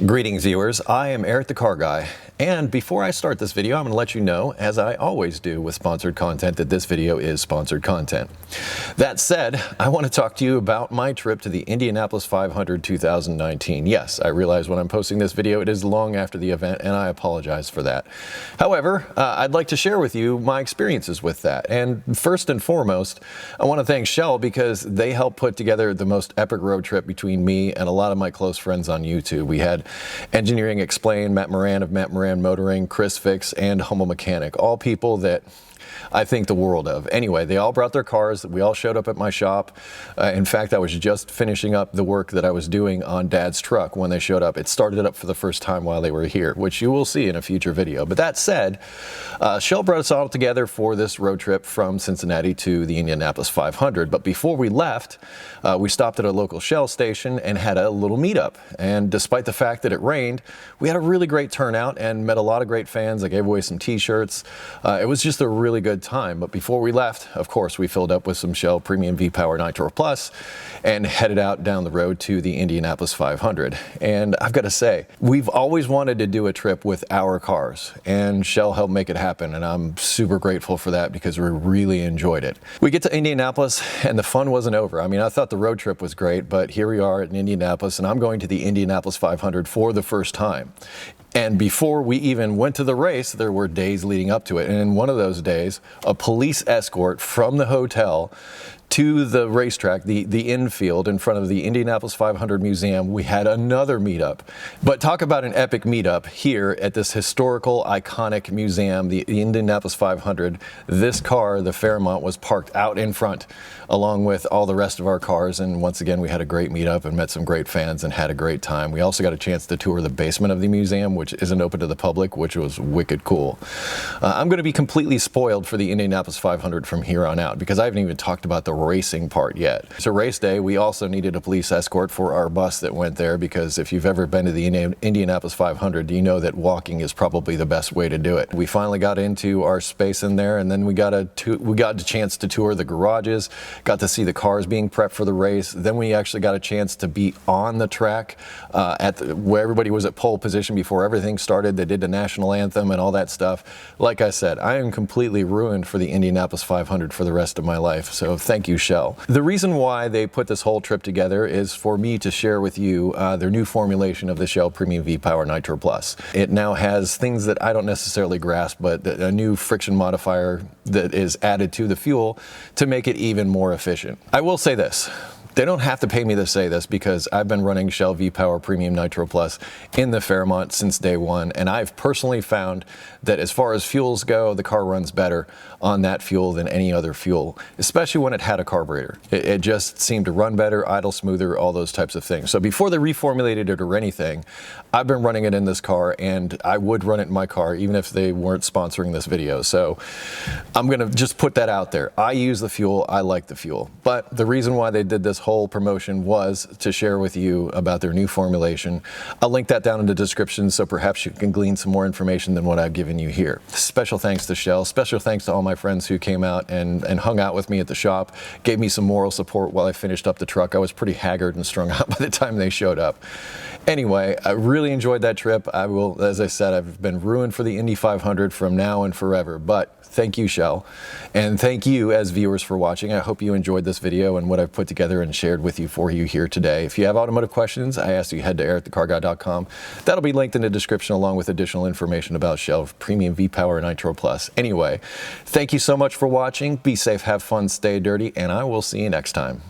Greetings viewers, I am Eric the Car Guy, and before I start this video, I'm going to let you know, as I always do with sponsored content, that this video is sponsored content. That said, I want to talk to you about my trip to the Indianapolis 500 2019. Yes, I realize when I'm posting this video, it is long after the event, and I apologize for that. However, I'd like to share with you my experiences with that. And first and foremost, I want to thank Shell because they helped put together the most epic road trip between me and a lot of my close friends on YouTube. We had Engineering Explained, Matt Moran of Matt Moran Motoring, Chris Fix, and Humble Mechanic, all people that I think the world of. Anyway, they all brought their cars. We all showed up at my shop. In fact, I was just finishing up the work that I was doing on Dad's truck when they showed up. It started up for the first time while they were here, which you will see in a future video. But that said, Shell brought us all together for this road trip from Cincinnati to the Indianapolis 500. But before we left, we stopped at a local Shell station and had a little meetup. And despite the fact that it rained, we had a really great turnout and met a lot of great fans. I gave away some t-shirts. It was just a really good time. But before we left, of course, we filled up with some Shell Premium VPower Nitro Plus and headed out down the road to the Indianapolis 500. And I've got to say, we've always wanted to do a trip with our cars, and Shell helped make it happen. And I'm super grateful for that because we really enjoyed it. We get to Indianapolis and the fun wasn't over. I mean, I thought the road trip was great, but here we are in Indianapolis, and I'm going to the Indianapolis 500 for the first time. And before we even went to the race, there were days leading up to it. And in one of those days, a police escort from the hotel to the racetrack, the infield in front of the Indianapolis 500 Museum, we had another meetup. But talk about an epic meetup here at this historical, iconic museum, the Indianapolis 500. This car, the Fairmont, was parked out in front along with all the rest of our cars. And once again, we had a great meetup and met some great fans and had a great time. We also got a chance to tour the basement of the museum, which isn't open to the public, which was wicked cool. I'm going to be completely spoiled for the Indianapolis 500 from here on out because I haven't even talked about the racing part yet. So race day, we also needed a police escort for our bus that went there because if you've ever been to the Indianapolis 500, you know that walking is probably the best way to do it. We finally got into our space in there, and then we got a chance to tour the garages, got to see the cars being prepped for the race. Then we actually got a chance to be on the track where everybody was at pole position before everything started. They did the national anthem and all that stuff. Like I said, I am completely ruined for the Indianapolis 500 for the rest of my life. So thank you, Shell. The reason why they put this whole trip together is for me to share with you their new formulation of the Shell Premium VPower Nitro Plus. It now has things that I don't necessarily grasp, but a new friction modifier that is added to the fuel to make it even more efficient. I will say this. They don't have to pay me to say this because I've been running Shell VPower Premium Nitro Plus in the Fairmont since day one, and I've personally found that as far as fuels go, the car runs better on that fuel than any other fuel, especially when it had a carburetor. It just seemed to run better, idle smoother, all those types of things. So before they reformulated it or anything, I've been running it in this car, and I would run it in my car even if they weren't sponsoring this video. So I'm gonna just put that out there. I use the fuel, I like the fuel. But the reason why they did this whole promotion was to share with you about their new formulation. I'll link that down in the description so perhaps you can glean some more information than what I've given you here. Special thanks to Shell, special thanks to all my friends who came out and hung out with me at the shop, gave me some moral support while I finished up the truck. I was pretty haggard and strung out by the time they showed up. Anyway, I really enjoyed that trip. I will, as I said, I've been ruined for the Indy 500 from now and forever, but thank you, Shell. And thank you as viewers for watching. I hope you enjoyed this video and what I've put together and shared with you for you here today. If you have automotive questions, I ask you head to EricTheCarGuy.com. That'll be linked in the description along with additional information about Shell Premium VPower Nitro Plus. Anyway, thank you so much for watching. Be safe, have fun, stay dirty, and I will see you next time.